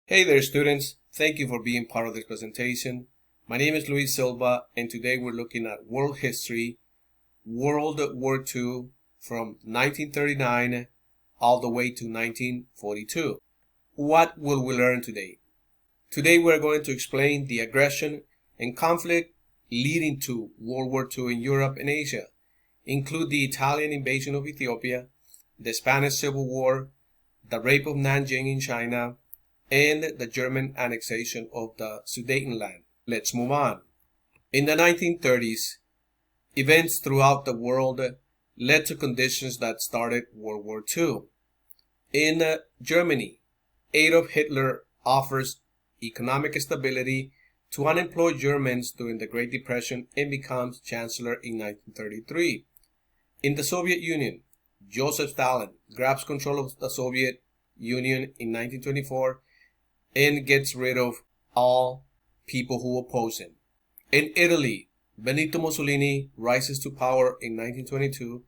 Hey there, students. Thank you for being part of this presentation. My name is Luis Silva, and today we're looking at world history, World War II from 1939 all the way to 1942. What will we learn today? Today we're going to explain the aggression and conflict leading to World War II in Europe and Asia, include the Italian invasion of Ethiopia, the Spanish Civil War, the rape of Nanjing in China, and the German annexation of the Sudetenland. Let's move on. In the 1930s, events throughout the world led to conditions that started World War II. In Germany, Adolf Hitler offers economic stability to unemployed Germans during the Great Depression and becomes Chancellor in 1933. In the Soviet Union, Joseph Stalin grabs control of the Soviet Union in 1924 and gets rid of all people who oppose him. In Italy, Benito Mussolini rises to power in 1922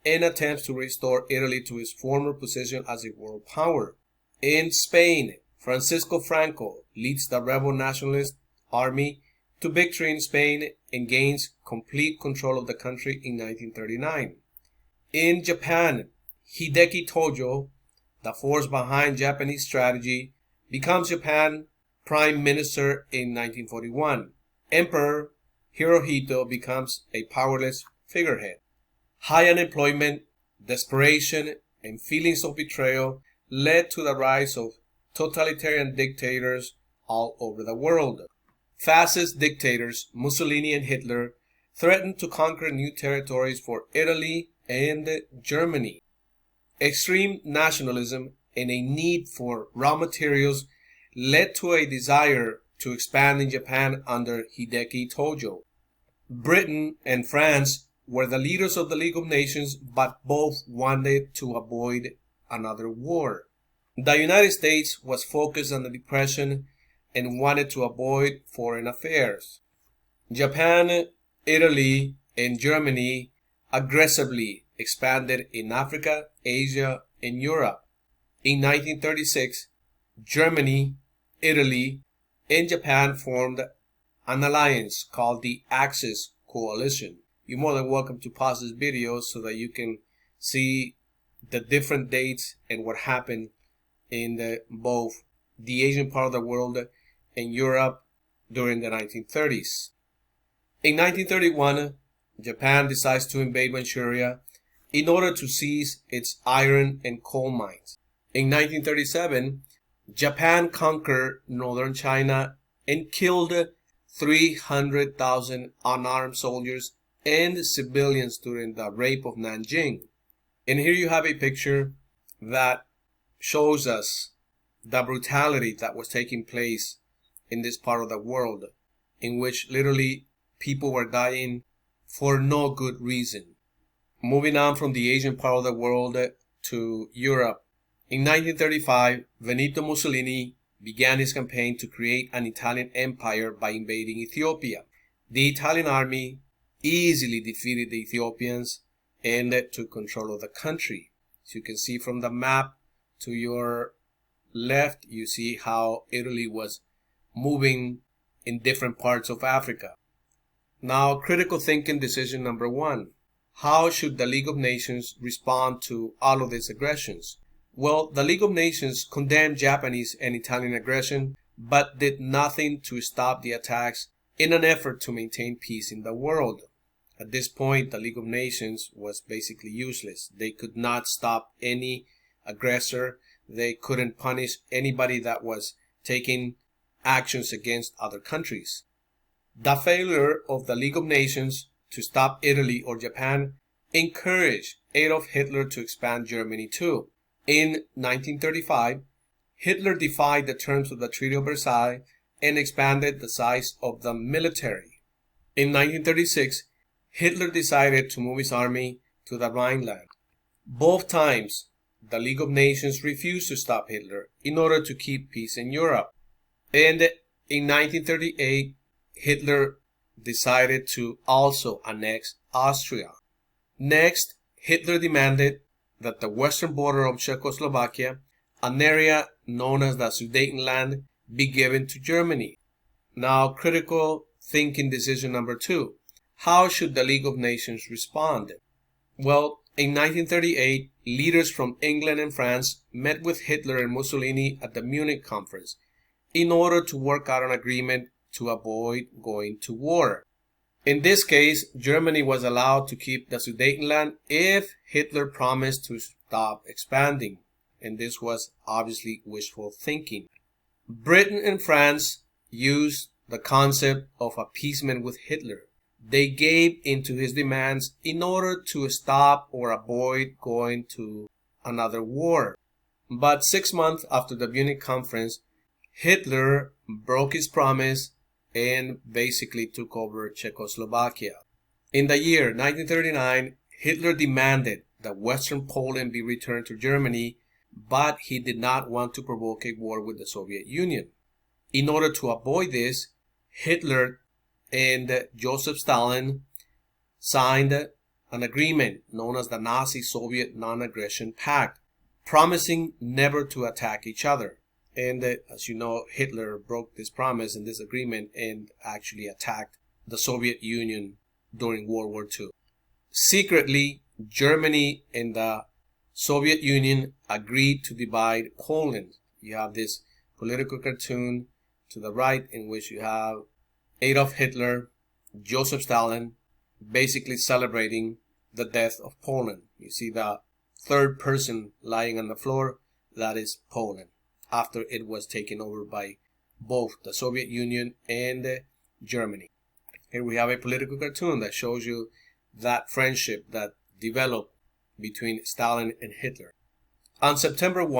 and attempts to restore Italy to its former position as a world power. In Spain, Francisco Franco leads the rebel nationalist army to victory in Spain and gains complete control of the country in 1939. In Japan, Hideki Tojo, the force behind Japanese strategy, becomes Japan Prime Minister in 1941. Emperor Hirohito becomes a powerless figurehead. High unemployment, desperation, and feelings of betrayal led to the rise of totalitarian dictators all over the world. Fascist dictators Mussolini and Hitler threatened to conquer new territories for Italy and Germany. Extreme nationalism and a need for raw materials led to a desire to expand in Japan under Hideki Tojo. Britain and France were the leaders of the League of Nations, but both wanted to avoid another war. The United States was focused on the Depression and wanted to avoid foreign affairs. Japan, Italy, and Germany aggressively expanded in Africa, Asia, and Europe. In 1936, Germany, Italy, and Japan formed an alliance called the Axis Coalition. You're more than welcome to pause this video so that you can see the different dates and what happened in both the Asian part of the world and Europe during the 1930s. In 1931, Japan decides to invade Manchuria in order to seize its iron and coal mines. In 1937, Japan conquered northern China and killed 300,000 unarmed soldiers and civilians during the rape of Nanjing. And here you have a picture that shows us the brutality that was taking place in this part of the world, in which literally people were dying for no good reason. Moving on from the Asian part of the world to Europe. In 1935, Benito Mussolini began his campaign to create an Italian empire by invading Ethiopia. The Italian army easily defeated the Ethiopians and took control of the country. As you can see from the map to your left, you see how Italy was moving in different parts of Africa. Now, critical thinking decision number one. How should the League of Nations respond to all of these aggressions? Well, the League of Nations condemned Japanese and Italian aggression, but did nothing to stop the attacks in an effort to maintain peace in the world. At this point, the League of Nations was basically useless. They could not stop any aggressor. They couldn't punish anybody that was taking actions against other countries. The failure of the League of Nations to stop Italy or Japan encouraged Adolf Hitler to expand Germany too. In 1935, Hitler defied the terms of the Treaty of Versailles and expanded the size of the military. In 1936, Hitler decided to move his army to the Rhineland. Both times, the League of Nations refused to stop Hitler in order to keep peace in Europe. And in 1938, Hitler decided to also annex Austria. Next, Hitler demanded that the western border of Czechoslovakia an area known as the Sudetenland be given to Germany. Now, critical thinking decision number 2. How should the League of Nations respond? Well, in 1938, leaders from England and France met with Hitler and Mussolini at the Munich Conference in order to work out an agreement to avoid going to war. In this case, Germany was allowed to keep the Sudetenland if Hitler promised to stop expanding, and this was obviously wishful thinking. Britain and France used the concept of appeasement with Hitler. They gave into his demands in order to stop or avoid going to another war. But 6 months after the Munich Conference, Hitler broke his promise and basically took over Czechoslovakia. In the year 1939, Hitler demanded that Western Poland be returned to Germany, but he did not want to provoke a war with the Soviet Union. In order to avoid this, Hitler and Joseph Stalin signed an agreement known as the Nazi-Soviet Non-Aggression Pact, promising never to attack each other. And as you know, Hitler broke this promise and this agreement and actually attacked the Soviet Union during World War II. Secretly, Germany and the Soviet Union agreed to divide Poland. You have this political cartoon to the right in which you have Adolf Hitler, Joseph Stalin, basically celebrating the death of Poland. You see the third person lying on the floor, that is Poland, after it was taken over by both the Soviet Union and Germany. Here we have a political cartoon that shows you that friendship that developed between Stalin and Hitler. On September 1,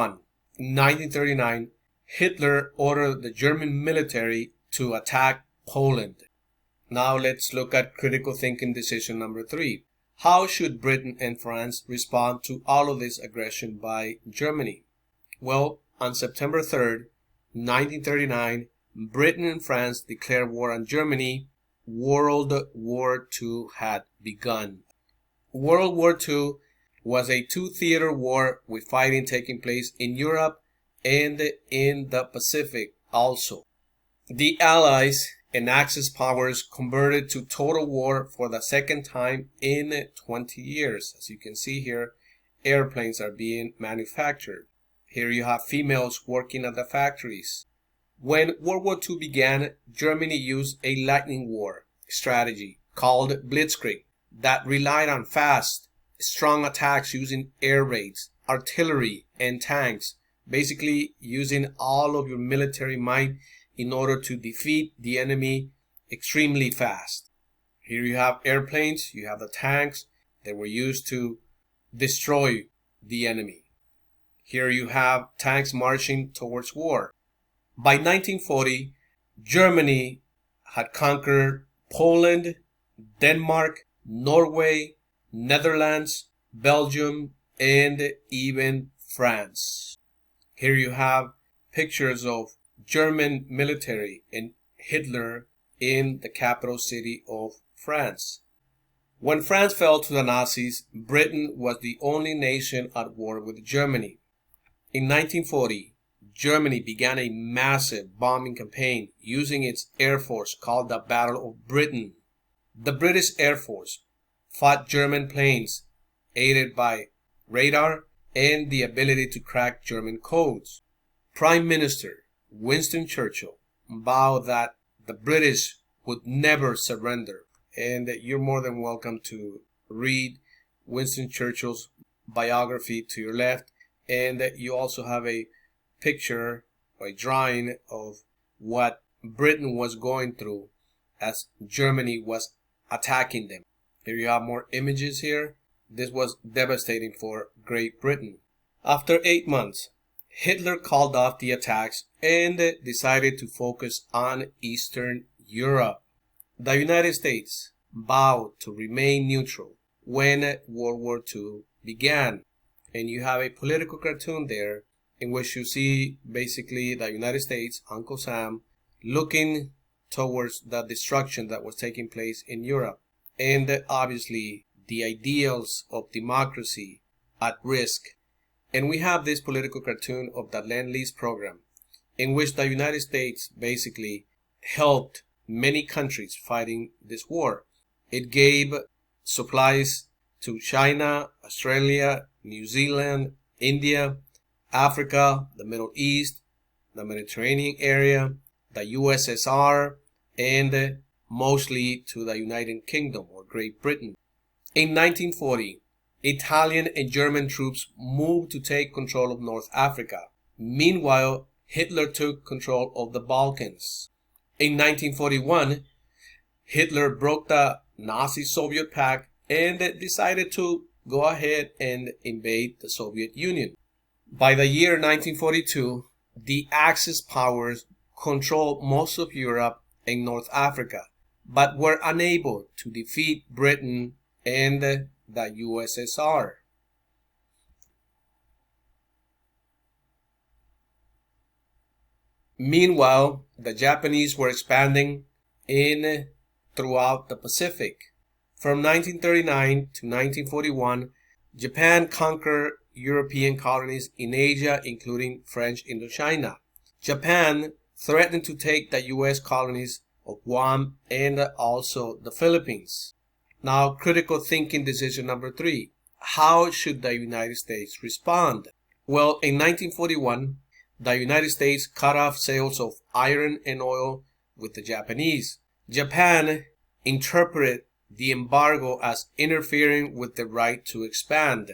1939, Hitler ordered the German military to attack Poland. Now let's look at critical thinking decision number 3. How should Britain and France respond to all of this aggression by Germany? Well, on September 3rd, 1939, Britain and France declared war on Germany. World War II had begun. World War II was a two-theater war with fighting taking place in Europe and in the Pacific also. The Allies and Axis powers converted to total war for the second time in 20 years. As you can see here, airplanes are being manufactured. Here you have females working at the factories. When World War II began, Germany used a lightning war strategy called Blitzkrieg that relied on fast, strong attacks using air raids, artillery, and tanks, basically using all of your military might in order to defeat the enemy extremely fast. Here you have airplanes, you have the tanks that were used to destroy the enemy. Here you have tanks marching towards war. By 1940, Germany had conquered Poland, Denmark, Norway, Netherlands, Belgium, and even France. Here you have pictures of German military and Hitler in the capital city of France. When France fell to the Nazis, Britain was the only nation at war with Germany. In 1940, Germany began a massive bombing campaign using its air force called the Battle of Britain. The British Air Force fought German planes aided by radar and the ability to crack German codes. Prime Minister Winston Churchill vowed that the British would never surrender, and you're more than welcome to read Winston Churchill's biography to your left, and you also have a picture or a drawing of what Britain was going through as Germany was attacking them. Here you have more images here. This was devastating for Great Britain. After 8 months, Hitler called off the attacks and decided to focus on Eastern Europe. The United States vowed to remain neutral when World War II began. And you have a political cartoon there in which you see basically the United States, Uncle Sam, looking towards the destruction that was taking place in Europe. And obviously the ideals of democracy at risk. And we have this political cartoon of the Lend-Lease program, in which the United States basically helped many countries fighting this war. It gave supplies to China, Australia, New Zealand, India, Africa, the Middle East, the Mediterranean area, the USSR, and mostly to the United Kingdom or Great Britain. In 1940, Italian and German troops moved to take control of North Africa. Meanwhile, Hitler took control of the Balkans. In 1941, Hitler broke the Nazi-Soviet pact and decided to go ahead and invade the Soviet Union. By the year 1942, the Axis powers controlled most of Europe and North Africa, but were unable to defeat Britain and the USSR. Meanwhile, the Japanese were expanding throughout the Pacific. From 1939 to 1941, Japan conquered European colonies in Asia, including French Indochina. Japan threatened to take the U.S. colonies of Guam and also the Philippines. Now, critical thinking decision number 3. How should the United States respond? Well, in 1941, the United States cut off sales of iron and oil with the Japanese. Japan interpreted the embargo as interfering with the right to expand.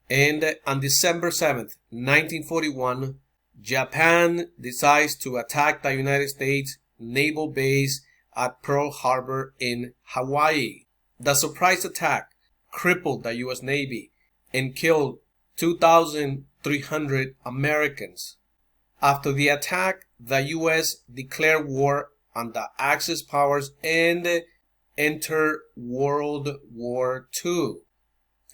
And on December 7th, 1941, Japan decides to attack the United States naval base at Pearl Harbor in Hawaii. The surprise attack crippled the U.S. Navy and killed 2,300 Americans. After the attack, the U.S. declared war on the Axis powers and entered World War II.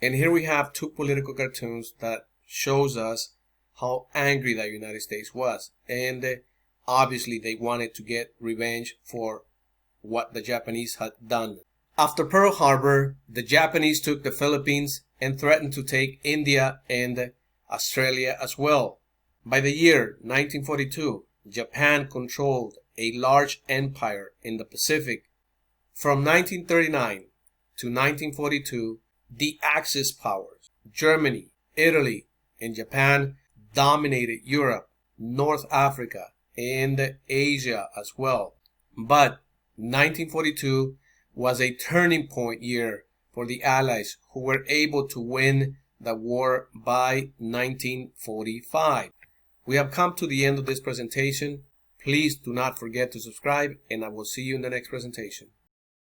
And here we have two political cartoons that shows us how angry the United States was. And obviously they wanted to get revenge for what the Japanese had done. After Pearl Harbor, the Japanese took the Philippines and threatened to take India and Australia as well. By the year 1942, Japan controlled a large empire in the Pacific. From 1939 to 1942, the Axis powers, Germany, Italy, and Japan, dominated Europe, North Africa, and Asia as well. But 1942 was a turning point year for the Allies, who were able to win the war by 1945. We have come to the end of this presentation. Please do not forget to subscribe, and I will see you in the next presentation.